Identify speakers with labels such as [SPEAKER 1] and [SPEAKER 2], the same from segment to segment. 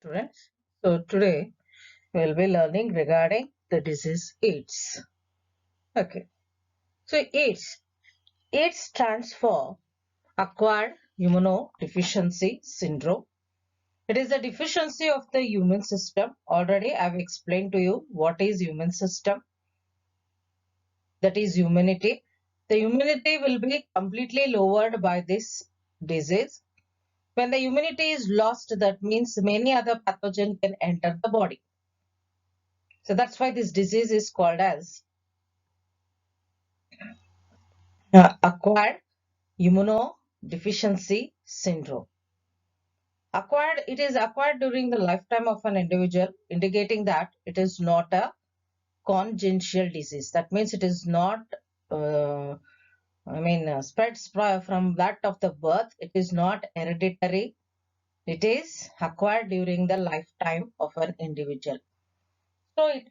[SPEAKER 1] Students. So today we'll be learning regarding the disease AIDS. Okay. So AIDS stands for Acquired Immunodeficiency Syndrome. It is a deficiency of the immune system. Already I've explained to you what is immune system. That is immunity. The immunity will be completely lowered by this disease. When the immunity is lost, that means many other pathogen can enter the body. So that's why this disease is called as acquired immunodeficiency syndrome. It is acquired during the lifetime of an individual, indicating that it is not a congenital disease. That means it is not, spreads from that of the birth. It is not hereditary. It is acquired during the lifetime of an individual. So it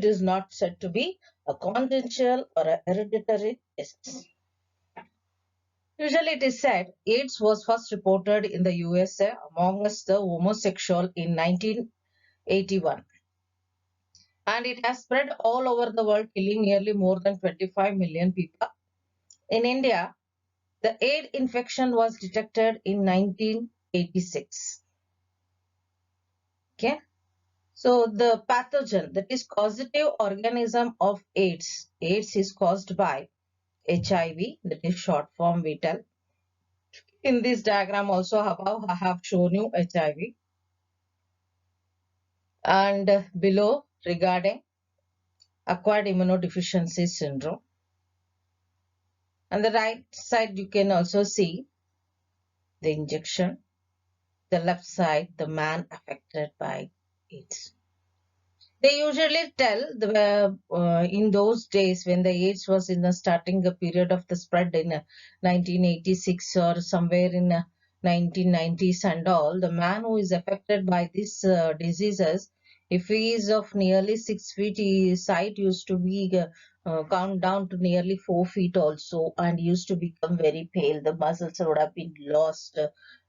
[SPEAKER 1] is not said to be a congenital or a hereditary disease. Usually it is said AIDS was first reported in the USA amongst the homosexual in 1981, and it has spread all over the world, killing nearly more than 25 million people. In India, the AIDS infection was detected in 1986. Okay. So the pathogen, that is causative organism of AIDS is caused by HIV, that is short form we tell. In this diagram also above I have shown you HIV, and below regarding acquired immunodeficiency syndrome. On the right side you can also see the injection, the left side the man affected by AIDS. They usually tell in those days when the AIDS was in the starting the period of the spread in 1986 or somewhere in 1990s and all, the man who is affected by these diseases, if he is of nearly 6 feet, his height used to be count down to nearly 4 feet also, and used to become very pale. The muscles would have been lost.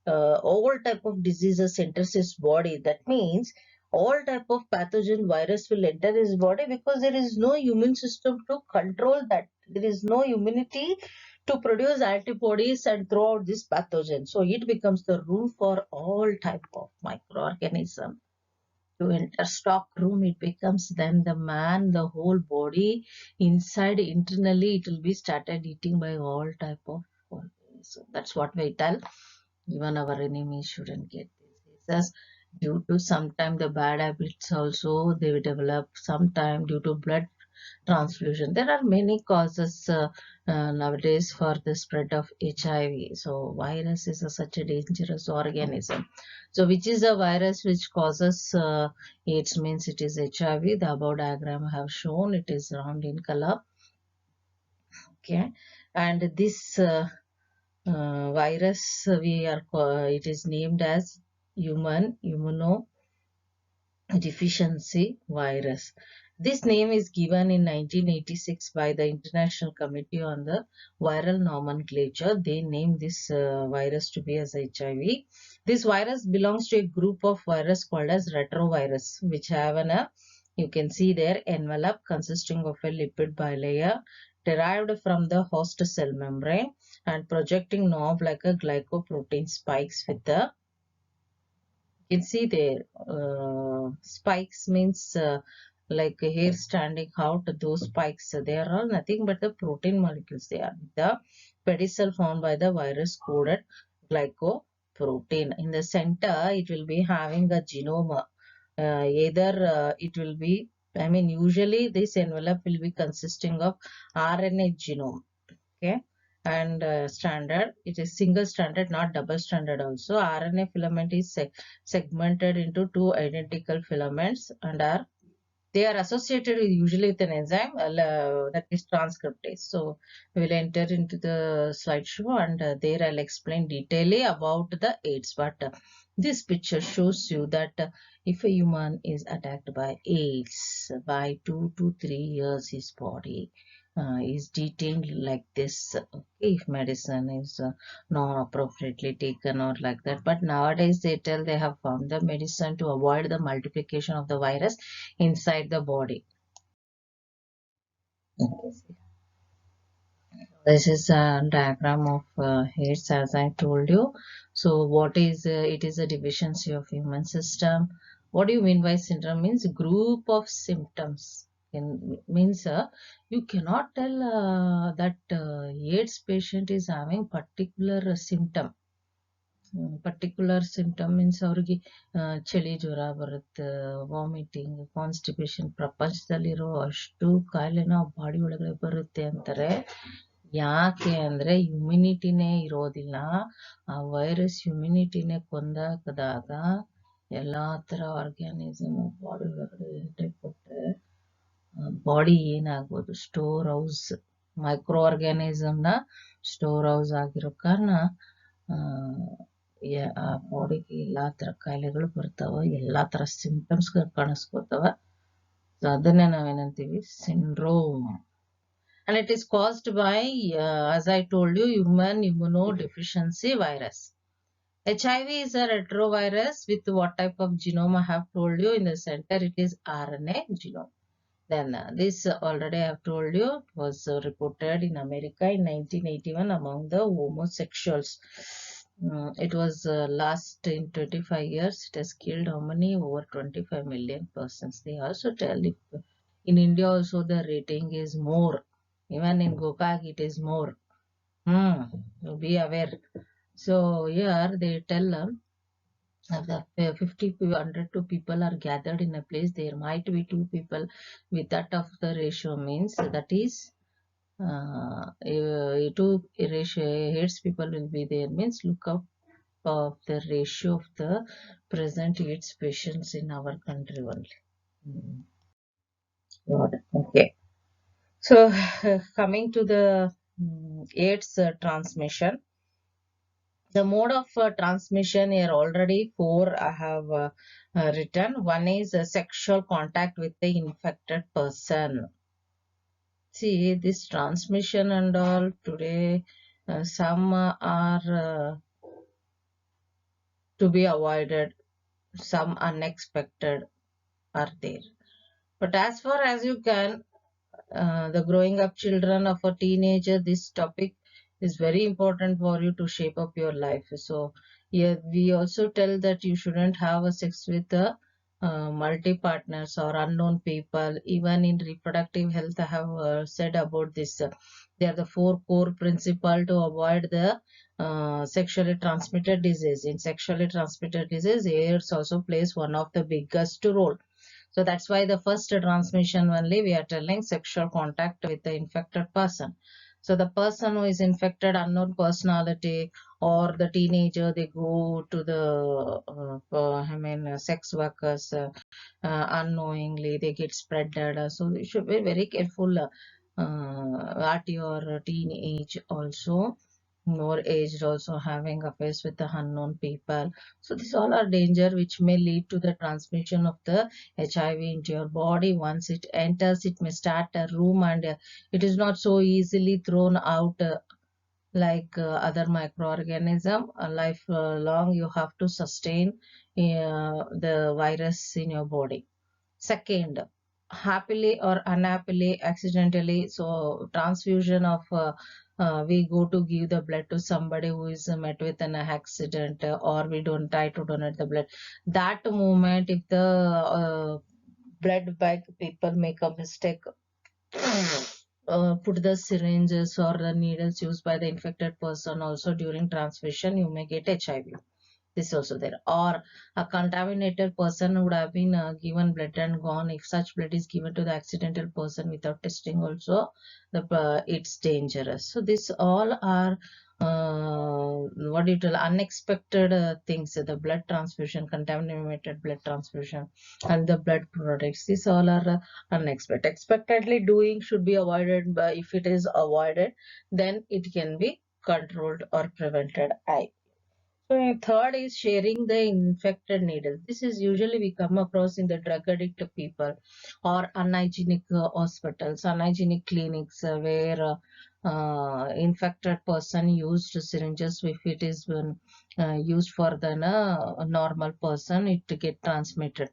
[SPEAKER 1] All type of diseases enters his body. That means all type of pathogen virus will enter his body because there is no immune system to control that. There is no immunity to produce antibodies and throw out this pathogen. So it becomes the room for all type of microorganism to enter stock room. It becomes then the man, the whole body inside internally it will be started eating by all type of organisms. So that's what we tell. Even our enemies shouldn't get diseases due to sometime the bad habits also they will develop, sometime due to blood transfusion. There are many causes nowadays for the spread of HIV. So virus is such a dangerous organism. So which is a virus which causes AIDS means it is HIV. The above diagram I have shown, it is round in color. Okay, and this virus it is named as human immunodeficiency virus. This name is given in 1986 by the International Committee on the Viral Nomenclature. They named this virus to be as HIV. This virus belongs to a group of virus called as retrovirus, which have you can see their envelope consisting of a lipid bilayer derived from the host cell membrane and projecting knob like a glycoprotein spikes with the, you can see there spikes means like hair standing out. Those spikes they are all nothing but the protein molecules. They are the pedicel formed by the virus coded glycoprotein. In the center it will be having a genome. Either it will be, usually this envelope will be consisting of RNA genome. Okay, and standard, it is single stranded, not double stranded. Also RNA filament is segmented into two identical filaments and they are associated with usually with an enzyme that is transcriptase. So we will enter into the slideshow and there I'll explain detailedly about the AIDS. But this picture shows you that if a human is attacked by AIDS, by 2 to 3 years his body is detained like this. Okay, if medicine is not appropriately taken or like that. But nowadays they tell they have found the medicine to avoid the multiplication of the virus inside the body. Okay. This is a diagram of AIDS, as I told you. So what is it is a deficiency of immune system. What do you mean by syndrome? Means group of symptoms. Means you cannot tell that AIDS patient is having particular symptom. Particular symptom means ಅವ್ರಿಗೆ ಚಳಿ ಜ್ವರ ಬರುತ್ತೆ, vomiting, constipation, ಪ್ರಪಂಚದಲ್ಲಿರೋ ಅಷ್ಟು ಕಾಯಿಲೆನ body ಒಳಗಡೆ ಬರುತ್ತೆ ಅಂತಾರೆ. ಯಾಕೆ ಅಂದ್ರೆ ಇಮ್ಯುನಿಟಿನೇ ಇರೋದಿಲ್ಲ. ಆ ವೈರಸ್ ಇಮ್ಯುನಿಟಿನೇ ಕೊಂದಾಕದಾಗ ಎಲ್ಲಾ ತರ ಆರ್ಗ್ಯಾನಿಸಮ್ ಬಾಡಿ ಒಳಗಡೆ ಎಂಟ್ರಿ ಕೊಟ್ರೆ ಬಾಡಿ ಏನಾಗ್ಬೋದು, ಸ್ಟೋರ್ ಹೌಸ್, ಮೈಕ್ರೋ ಆರ್ಗ್ಯಾನಿಸಮ್ ನ ಸ್ಟೋರ್ ಹೌಸ್ ಆಗಿರೋ ಕಾರಣ ಆ ಬಾಡಿಗೆ ಎಲ್ಲಾ ತರ ಕಾಯಿಲೆಗಳು ಬರ್ತಾವ, ಎಲ್ಲಾ ತರ ಸಿಂಪ್ಟಮ್ಸ್ ಕಾಣಿಸ್ಕೋತಾವ. ಸೊ ಅದನ್ನೇ ನಾವೇನಂತೀವಿ syndrome. And it is caused by, as I told you, human immunodeficiency virus. HIV is a retrovirus with what type of genome I have told you. In the center it is RNA genome. Then this already I have told you was reported in America in 1981 among the homosexuals. It was last in 25 years. It has killed how many? Over 25 million persons. They also tell if in India also the rating is more. Even in Gokak it is more. So be aware. So here they tell the 50 to 102 people are gathered in a place. There might be 2 people with that of the ratio, means that is 2 ratio AIDS people will be there, means look up of the ratio of the present AIDS patients in our country only. Okay. So coming to the AIDS transmission. The mode of transmission here already 4 I have written. One is sexual contact with the infected person. See, this transmission and all today some are to be avoided, some unexpected are there. But as far as you can, the growing up children of a teenager, this topic is very important for you to shape up your life. So yeah, we also tell that you shouldn't have a sex with multi-partners or unknown people. Even in reproductive health, I have said about this. They are the 4 core principles to avoid the sexually transmitted disease. In sexually transmitted disease, AIDS also plays one of the biggest role. So that's why the first transmission only we are telling sexual contact with the infected person. So the person who is infected, unknown personality, or the teenager, they go to the sex workers unknowingly, they get spreaded. So you should be very careful at your teenage also. More aged also having affairs with the unknown people. So these all are danger which may lead to the transmission of the HIV into your body. Once it enters, it may start a room, and it is not so easily thrown out like other microorganism. Lifelong you have to sustain the virus in your body. Second, happily or unhappily, accidentally, so transfusion of we go to give the blood to somebody who is met with an accident, or we don't try to donate the blood. That moment, if the blood bag people make a mistake, put the syringes or the needles used by the infected person also during transfusion, you may get HIV. This also there. Or a contaminated person would have been given blood and gone. If such blood is given to the accidental person without testing also, it's dangerous. So this all are what do you tell, unexpected things. The blood transfusion, contaminated blood transfusion, and the blood products, these all are unexpected. Expectedly doing should be avoided, but if it is avoided, then it can be controlled or prevented. So third is sharing the infected needle. This is usually we come across in the drug addict people or unhygienic hospitals, unhygienic clinics where infected person used syringes. If it is used for the normal person, it get transmitted.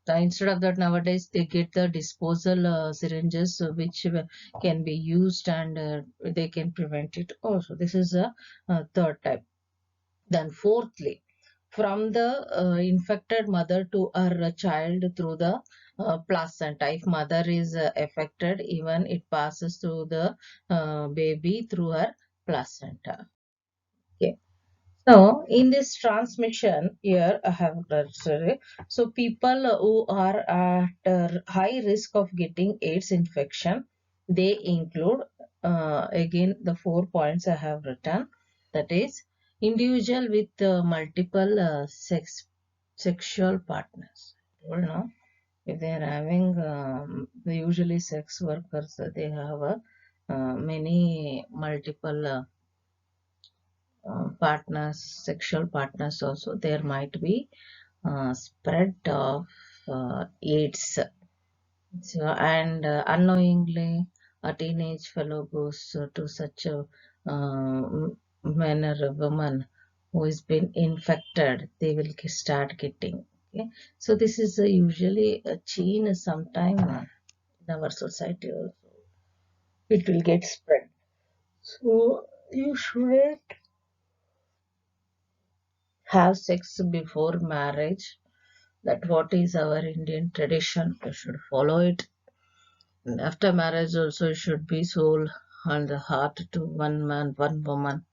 [SPEAKER 1] Instead of that, nowadays they get the disposal syringes which can be used, and they can prevent it also. This is a third type. Then fourthly, from the infected mother to her child through the placenta. If mother is affected, even it passes through the baby through her placenta. Okay. So in this transmission here, I have sorry. So people who are at high risk of getting AIDS infection, they include again the 4 points I have written. That is, individual with multiple sexual partners. You know, if they are having usually sex workers, they have many multiple. Partners, sexual partners also, there might be spread of AIDS. So, and unknowingly, a teenage fellow goes to such a man or a woman who has been infected, they will start getting. Okay, so this is usually a chain sometime in our society also. It will get spread. So you shouldn't have sex before marriage. That what is our Indian tradition. You should follow it. And after marriage also you should be soul and the heart to one man, one woman.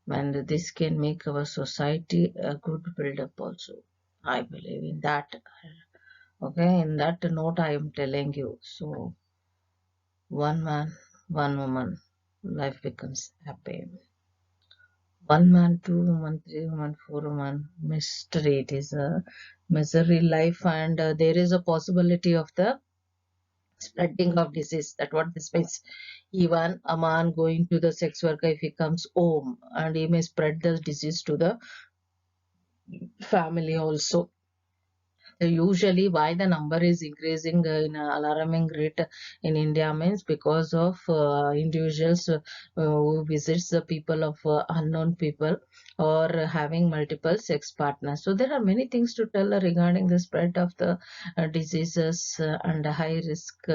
[SPEAKER 1] And this can make our society a good build-up also. I believe in that. Okay, in that note I am telling you. So one man, one woman, life becomes happy. One man, two women, three women, four women, mystery. It is a misery life, and there is a possibility of the spreading of disease. That what this means. Even a man going to the sex worker, if he comes home, and he may spread the disease to the family also. Usually why the number is increasing in alarming rate in India means because of individuals who visits the people of unknown people or having multiple sex partners. So there are many things to tell regarding the spread of the diseases and high risk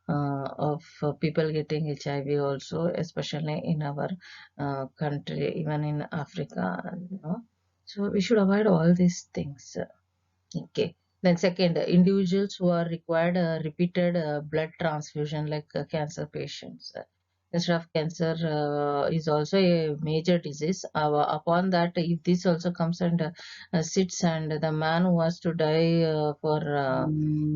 [SPEAKER 1] of people getting HIV also, especially in our country, even in Africa, you know. So we should avoid all these things. Okay. Then second, individuals who are required repeated blood transfusion like cancer patients. Instead of cancer is also a major disease. Upon that, if this also comes and sits, and the man who has to die for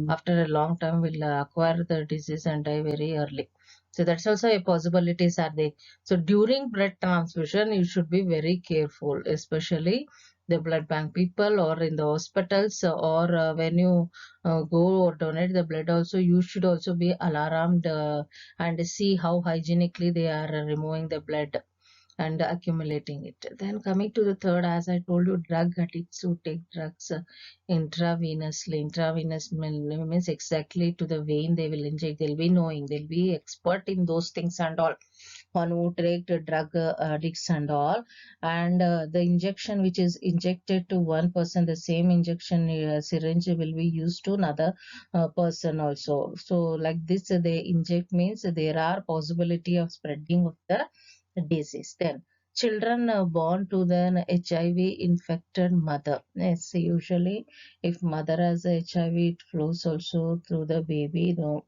[SPEAKER 1] after a long time will acquire the disease and die very early. So that's also a possibilities are there. So during blood transfusion, you should be very careful, especially the blood bank people or in the hospitals, or when you go or donate the blood also, you should also be alarmed and see how hygienically they are removing the blood and accumulating it. Then coming to the third, as I told you, drug addicts who take drugs intravenously. Intravenous means exactly to the vein they will inject. They'll be knowing, they'll be expert in those things and all. On who take the drug addicts and all, and the injection which is injected to one person, the same injection syringe will be used to another person also. So like this, they inject means there are possibility of spreading of the disease. Then children born to the HIV infected mother. Yes, usually if mother has HIV, it flows also through the baby. No,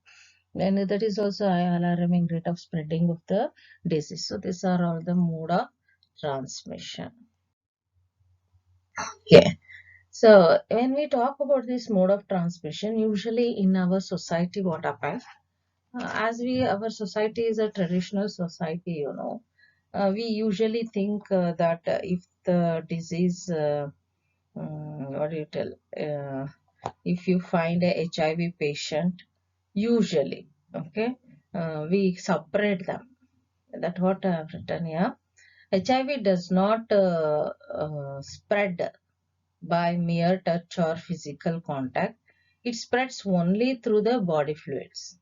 [SPEAKER 1] and that is also high alarming rate of spreading of the disease. So these are all the mode of transmission. Okay. So when we talk about this mode of transmission, usually in our society, what happens? As our society is a traditional society, you know, we usually think that if the disease, what do you tell? If you find a HIV patient, usually, okay, we separate them. That what I have written here. HIV does not spread by mere touch or physical contact. It spreads only through the body fluids.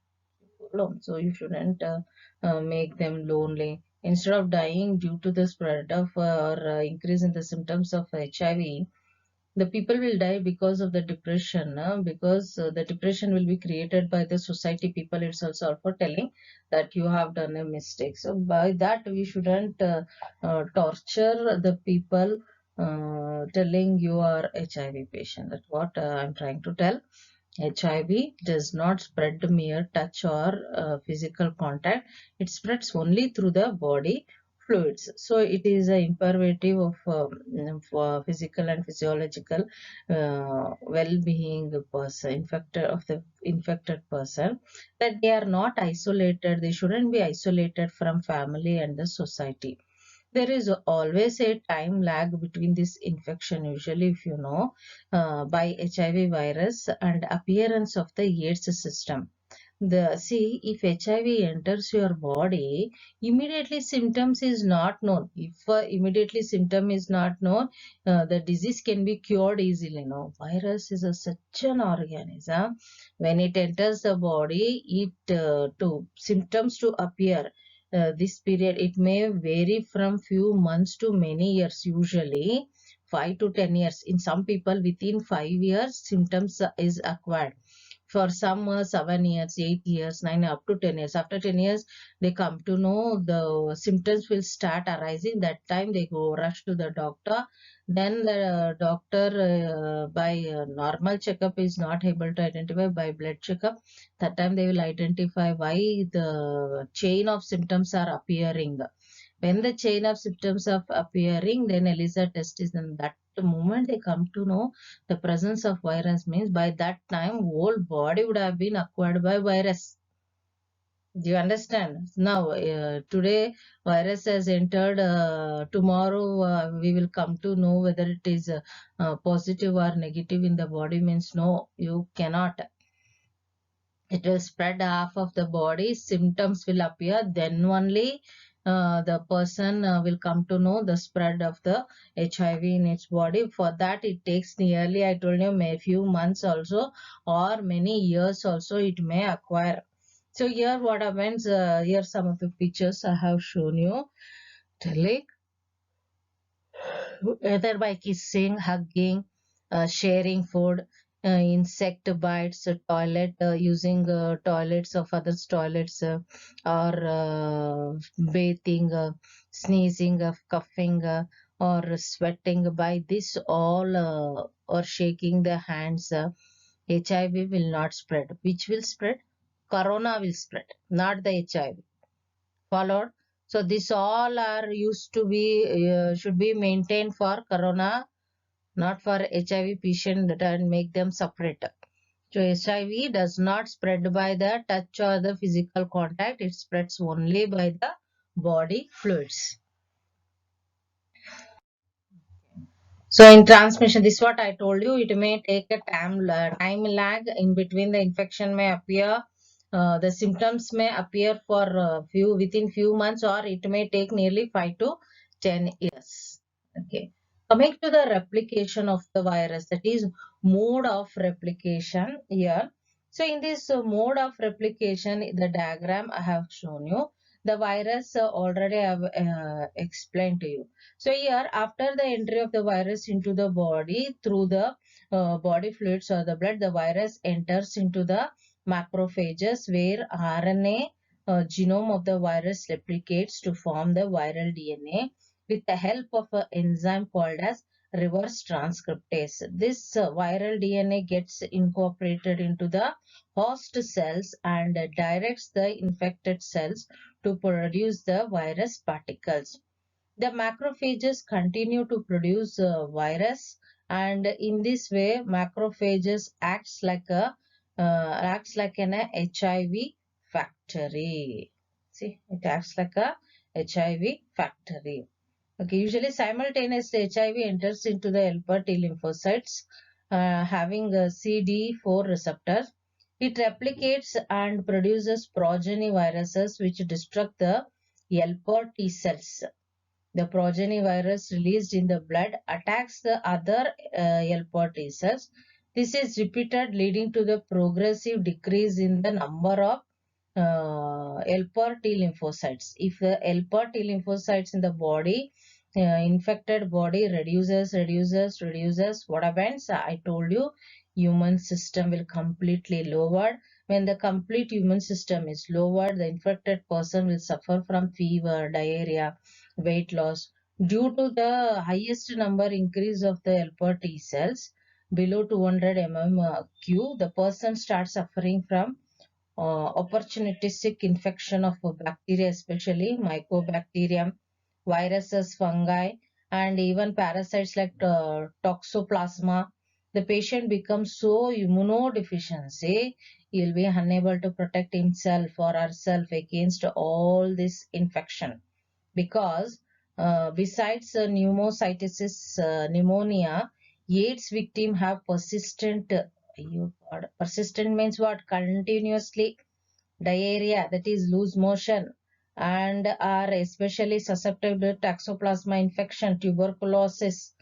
[SPEAKER 1] So you shouldn't make them lonely. Instead of dying due to the spread of or increase in the symptoms of HIV, the people will die because of the depression, because the depression will be created by the society people. It's also for telling that you have done a mistake. So by that we shouldn't torture the people telling you are HIV patient. That's what I'm trying to tell. HIV does not spread mere touch or physical contact. It spreads only through the body fluids. So it is an imperative of for physical and physiological well-being person, infected of the infected person, that they are not isolated. They shouldn't be isolated from family and the society. There is always a time lag between this infection, usually, if you know, by HIV virus and appearance of the AIDS system. If HIV enters your body, immediately symptoms is not known. If immediately symptom is not known, the disease can be cured easily. No, virus is such an organism. When it enters the body, it to symptoms to appear. This period it may vary from few months to many years. Usually, 5 to 10 years. In some people, within 5 years, symptoms is acquired. For some 7 years, 8 years, 9 up to 10 years. After 10 years, they come to know the symptoms will start arising. That time they go rush to the doctor. Then the doctor by normal checkup is not able to identify. By blood checkup, that time they will identify why the chain of symptoms are appearing. When the chain of symptoms are appearing, then ELISA test is done. That the moment they come to know the presence of virus, means by that time whole body would have been acquired by virus. Do you understand? Now, today virus has entered. Tomorrow we will come to know whether it is positive or negative in the body. Means no, you cannot. It will spread half of the body. Symptoms will appear. Then only the person will come to know the spread of the HIV in its body. For that, it takes nearly, I told you, a few months also, or many years also it may acquire. So here what happens, here some of the pictures I have shown you. Like, whether by kissing, hugging, sharing food, insect bites, toilet, using toilets of others' toilets, or bathing, sneezing, coughing, or sweating. By this all, or shaking the hands, HIV will not spread. Which will spread? Corona will spread, not the HIV. Followed. So this all are used to be should be maintained for corona, not for HIV patient, and make them separate. So HIV does not spread by the touch or the physical contact. It spreads only by the body fluids. So in transmission, this is what I told you. It may take a time lag in between. The infection may appear. The symptoms may appear for within few months, or it may take nearly 5 to 10 years. Okay. Coming to the replication of the virus, that is mode of replication here. So in this mode of replication, the diagram I have shown you, the virus already I have explained to you. So here, after the entry of the virus into the body through the body fluids or the blood, the virus enters into the macrophages, where RNA genome of the virus replicates to form the viral DNA with the help of an enzyme called as reverse transcriptase. This viral DNA gets incorporated into the host cells and directs the infected cells to produce the virus particles. The macrophages continue to produce virus, and in this way macrophages acts like an HIV factory. See, it acts like a HIV factory. Okay, usually simultaneously HIV enters into the helper T lymphocytes having a CD4 receptor. It replicates and produces progeny viruses which destruct the helper T cells. The progeny virus released in the blood attacks the other helper T cells. This is repeated, leading to the progressive decrease in the number of helper T lymphocytes. If the helper T lymphocytes in the body, infected body reduces, what happens? I told you, human system will completely lowered. When the complete human system is lowered, the infected person will suffer from fever, diarrhea, weight loss. Due to the highest number increase of the helper T cells below 200 mmQ, the person starts suffering from opportunistic infection of bacteria, especially mycobacterium, viruses, fungi, and even parasites like toxoplasma. The patient becomes so immunodeficiency, he will be unable to protect himself or herself against all this infection, because besides pneumocystis, pneumonia, AIDS victim have persistent, persistent means what? Continuously diarrhea, that is loose motion, and are especially susceptible to toxoplasma infection, tuberculosis,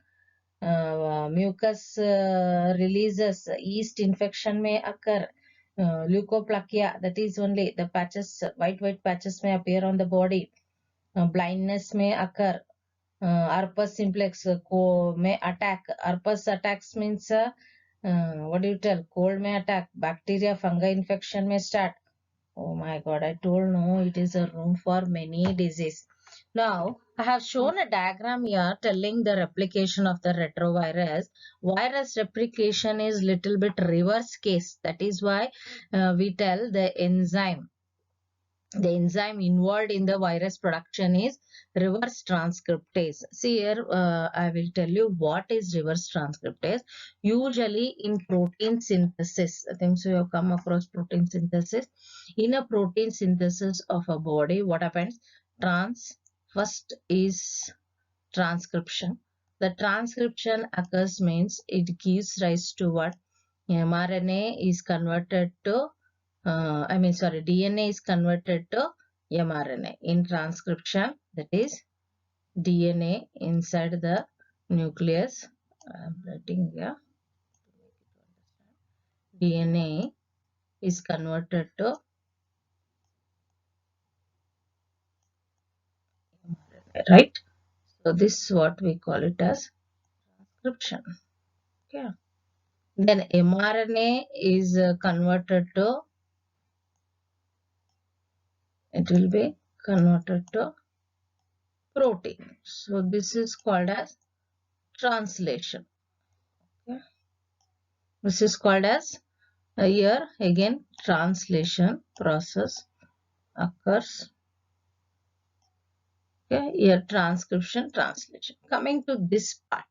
[SPEAKER 1] mucus releases, yeast infection may occur, leukoplakia, that is only the patches, white patches may appear on the body, blindness may occur, herpes simplex may attack. Herpes attacks means what do you tell? Cold may attack. Bacteria, fungi infection may start. Oh my God, I told no, it is a room for many disease. Now, I have shown a diagram here telling the replication of the retrovirus. Virus replication is little bit reverse case. That is why we tell the enzyme. The enzyme involved in the virus production is reverse transcriptase. See here, I will tell you what is reverse transcriptase. Usually in protein synthesis, I think so you have come across protein synthesis. In a protein synthesis of a body, what happens? First is transcription. The transcription occurs means it gives rise to what? mRNA is converted to DNA is converted to mRNA in transcription, that is DNA inside the nucleus. I'm writing here. DNA is converted to mRNA, right? So this is what we call it as transcription. Okay. Then mRNA is converted to, it will be converted to protein. So this is called as translation. Okay. This is called as here again translation process occurs. Okay, here transcription, translation. Coming to this part,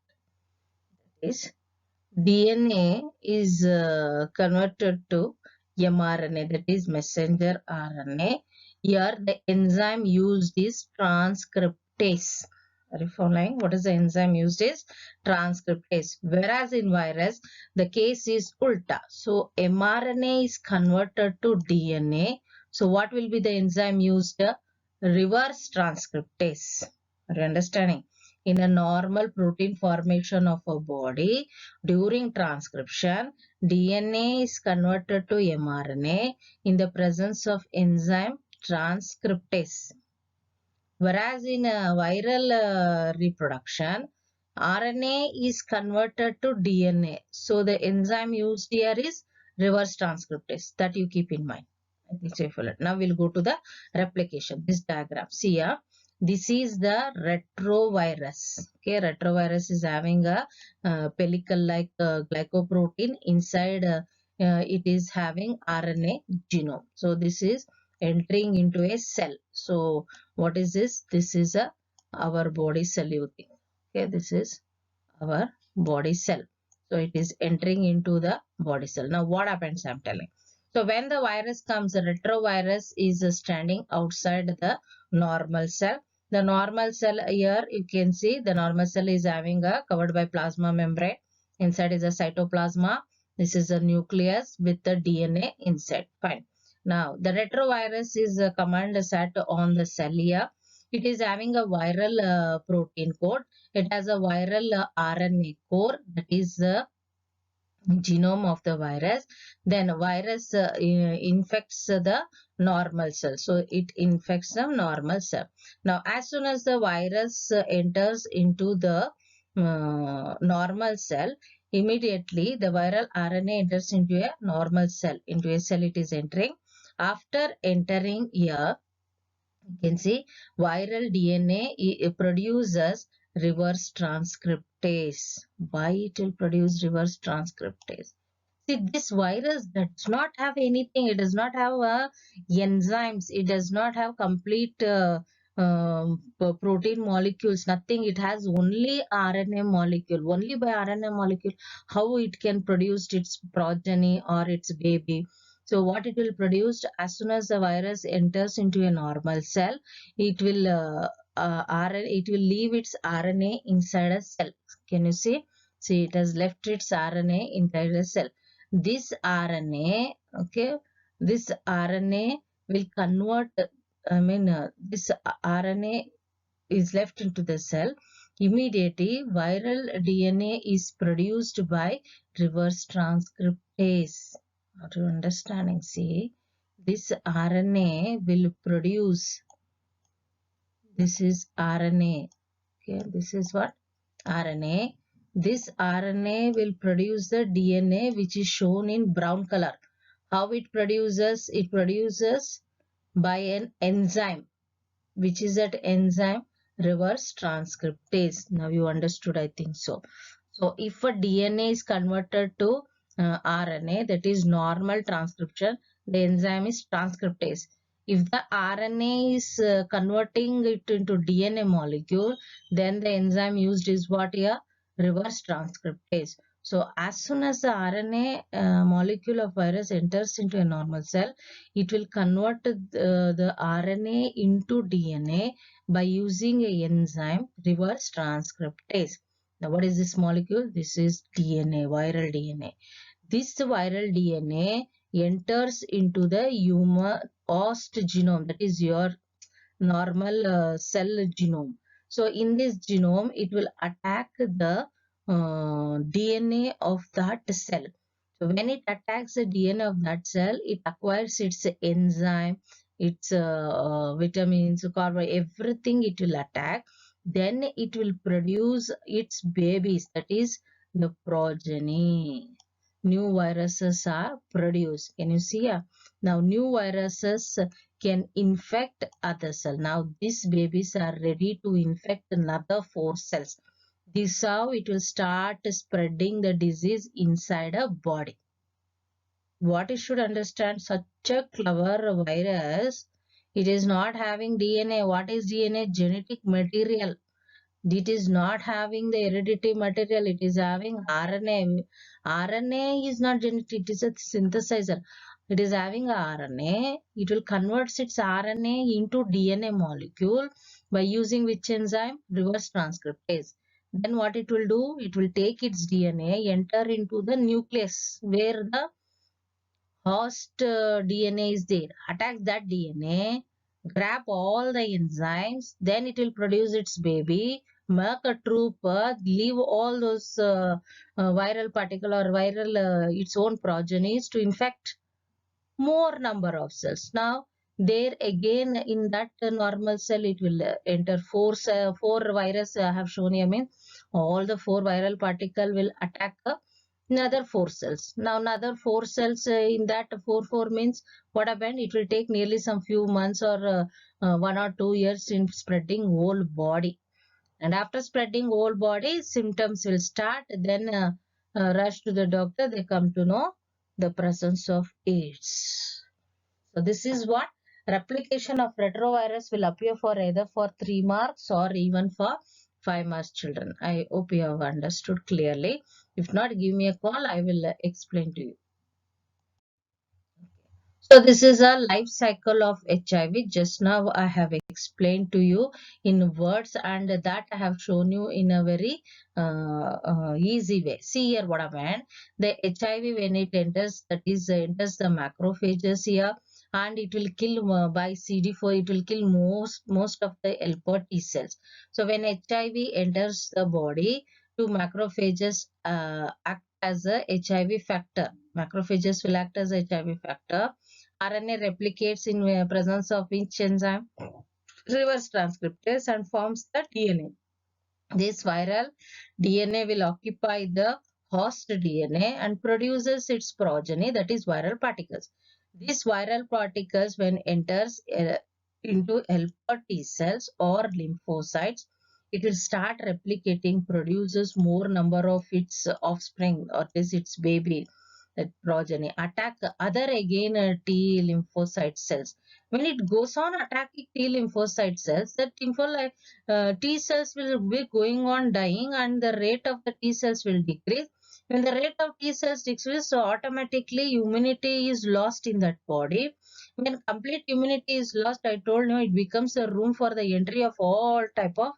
[SPEAKER 1] is DNA is converted to mRNA, that is messenger RNA. Here the enzyme used is transcriptase. Are you following? What is the enzyme used is transcriptase. Whereas in virus, the case is ulta. So mRNA is converted to DNA. So what will be the enzyme used? Reverse transcriptase. Are you understanding? In a normal protein formation of a body, during transcription, DNA is converted to mRNA in the presence of enzyme transcriptase. Whereas in viral reproduction, RNA is converted to DNA. So the enzyme used here is reverse transcriptase. That you keep in mind. Now we'll go to the replication. This diagram. See here. This is the retrovirus. Okay, retrovirus is having a pellicle-like glycoprotein inside. It is having RNA genome. So this is entering into a cell. So what is this? This is our body cell, you think. Okay, this is our body cell. So it is entering into the body cell. Now what happens? I'm telling. So when the virus comes, the retrovirus is standing outside the normal cell. The normal cell here, you can see the normal cell is having a covered by plasma membrane. Inside is a cytoplasma. This is a nucleus with the DNA inside. Fine. Now the retrovirus is command sat on the cell here. It is having a viral protein code. It has a viral RNA core, that is the genome of the virus. Then virus infects the normal cell, so it infects the normal cell. Now as soon as the virus enters into the normal cell, immediately the viral RNA enters into a normal cell, into a cell it is entering. After entering here, you can see viral DNA produces reverse transcriptase. Why it will produce reverse transcriptase? See, this virus does not have anything. It does not have enzymes. It does not have complete protein molecules. Nothing. It has only RNA molecule. Only by RNA molecule, how it can produce its progeny or its baby. So what it will produce as soon as the virus enters into a normal cell, it will it will leave its RNA inside a cell. Can you see? See, it has left its RNA inside a cell. This RNA, okay, this RNA will convert, this RNA is left into the cell. Immediately, viral DNA is produced by reverse transcriptase. Are you understanding? See, this RNA will produce, this is RNA. Okay, this is what? RNA. This RNA will produce the DNA which is shown in brown color. How it produces? It produces by an enzyme. Which is that enzyme? Reverse transcriptase. Now you understood, I think so. So if a DNA is converted to RNA, that is normal transcription, the enzyme is transcriptase. If the RNA is converting it into DNA molecule, then the enzyme used is what here? Reverse transcriptase. So as soon as the RNA molecule of virus enters into a normal cell, it will convert the RNA into DNA by using a enzyme reverse transcriptase. Now what is this molecule? This is DNA, viral DNA. This viral DNA enters into the human host genome, that is your normal cell genome. So in this genome, it will attack the DNA of that cell. So when it attacks the DNA of that cell, it acquires its enzyme, its vitamins, carbohydrates, everything it will attack. Then it will produce its babies, that is the progeny. New viruses are produced. Can you see? Now new viruses can infect other cell. Now these babies are ready to infect another 4 cells. This is how it will start spreading the disease inside a body. What you should understand, such a clever virus, it is not having DNA. What is DNA? Genetic material. It is not having the hereditary material. It is having RNA. RNA is not genetic. It is a synthesizer. It is having RNA. It will convert its RNA into DNA molecule by using which enzyme? Reverse transcriptase. Then what it will do? It will take its DNA, enter into the nucleus where the host DNA is there. Attack that DNA, grab all the enzymes, then it will produce its baby, make a trooper, leave all those viral particle or viral its own progenies to infect more number of cells. Now there again in that normal cell it will enter four virus I have shown here, mean all the 4 viral particle will attack another 4 cells. Now another 4 cells in that 4 means what happened? It will take nearly some few months or 1 or 2 years in spreading whole body. And after spreading whole body, symptoms will start. Then rush to the doctor. They come to know the presence of AIDS. So this is what replication of retrovirus will appear for either for 3 marks or even for 5 marks children. I hope you have understood clearly. If not, give me a call. I will explain to you. So this is a life cycle of HIV. Just now I have explained to you in words and that I have shown you in a very easy way. See here what I meant. The HIV when it enters, that is enters the macrophages here. and it will kill by CD4. It will kill most of the helper T cells. So when HIV enters the body, two macrophages act as a HIV factor. Macrophages will act as a HIV factor. RNA replicates in presence of which enzyme? Reverse transcriptase, and forms the DNA. This viral DNA will occupy the host DNA and produces its progeny, that is viral particles. These viral particles, when enters into helper T cells or lymphocytes, it will start replicating, produces more number of its offspring, or is its baby, that progeny, attack other again T lymphocyte cells. When it goes on attacking T lymphocyte cells, that T cells will be going on dying, and the rate of the T cells will decrease. When the rate of T cells decreases, so automatically immunity is lost in that body. When complete immunity is lost, I told you, it becomes a room for the entry of all type of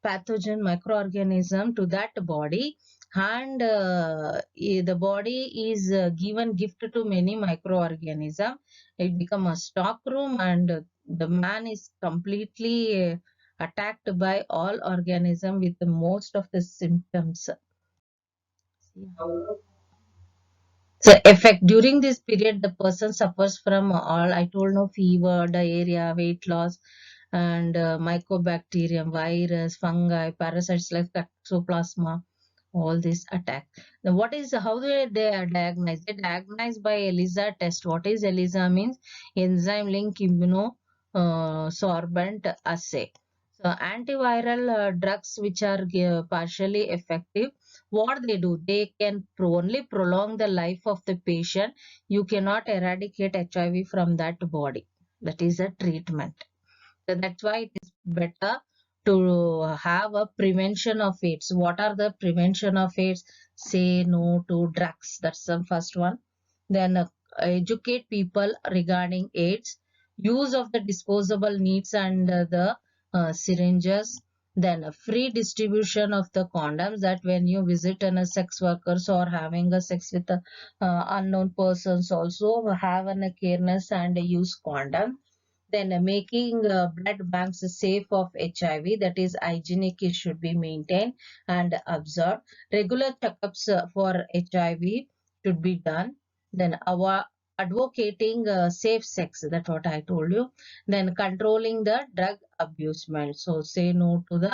[SPEAKER 1] pathogen microorganism to that body, and the body is given gift to many microorganism. It become a stock room, and the man is completely attacked by all organism with the most of the symptoms. So effect during this period, the person suffers from all I told, no, fever, diarrhea, weight loss, and mycobacterium, virus, fungi, parasites like toxoplasma, all this attack. Now, what is how they diagnose? They diagnose by ELISA test. What is ELISA means? Enzyme link immunosorbent assay. So antiviral drugs which are partially effective, what they do, they can only prolong the life of the patient. You cannot eradicate HIV from that body. That is a treatment. So that's why it is better to have a prevention of AIDS. What are the prevention of AIDS? Say no to drugs. That's the first one. Then educate people regarding AIDS. Use of the disposable needs and the syringes. Then a free distribution of the condoms, that when you visit a sex workers or having a sex with unknown persons, also have a careness and use condom. Then making blood banks safe of HIV, that is hygienic, it should be maintained and observed. Regular checkups for HIV should be done. Then our advocating safe sex, that's what I told you. Then controlling the drug abusement. So say no to the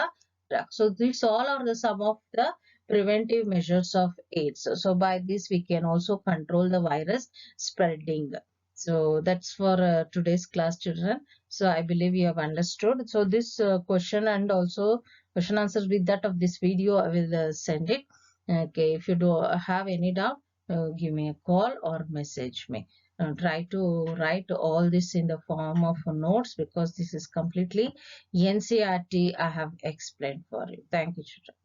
[SPEAKER 1] drug. So these all are the some of the preventive measures of AIDS. So by this we can also control the virus spreading. So that's for today's class, children. So I believe you have understood. So this question and also question answers with that of this video, I will send it. Okay, if you do have any doubt, give me a call or message me. Try to write all this in the form of notes, because this is completely NCERT I have explained for you. Thank you, children.